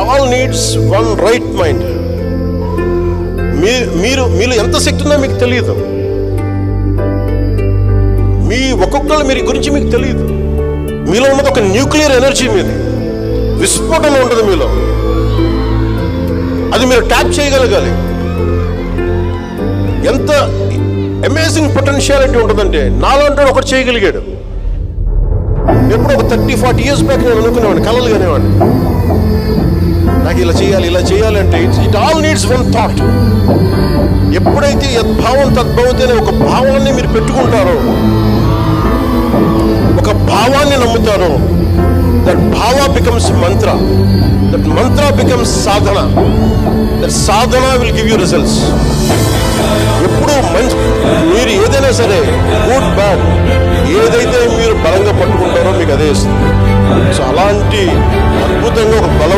All needs one right mind. మీలో ఎంత శక్తి ఉందో మీకు తెలియదు. ఒక్కొక్కరు మీ గురించి మీకు తెలియదు. మీలో ఉన్నది ఒక న్యూక్లియర్ ఎనర్జీ, మీది విస్ఫోటన ఉంటుంది మీలో. అది మీరు ట్యాప్ చేయగలగాలి. ఎంత అమేజింగ్ పొటెన్షియాలిటీ ఉంటుందంటే నాలాంటి ఒకటి చేయగలిగాడు. ఎప్పుడు ఒక 30-40 years బ్యాక్ నేను అనుకునేవాడిని, కలలు కానివాడిని, నాకు ఇలా చేయాలి అంటే it all needs one thought. ఎప్పుడైతే యద్భావం తద్భవతి అనే ఒక భావాన్ని మీరు పెట్టుకుంటారో, ఒక భావాన్ని నమ్ముతారో, దట్ భావ becomes Mantra, that Mantra becomes Sadhana, that Sadhana will give you results. ఎప్పుడు మీరు ఏదైనా సరే, గుడ్ బ్యాడ్, ఏదైతే మీరు బలంగా పట్టుకుంటారో మీకు అదే ఇస్తుంది. సో అలాంటి అద్భుతంగా ఒక బలం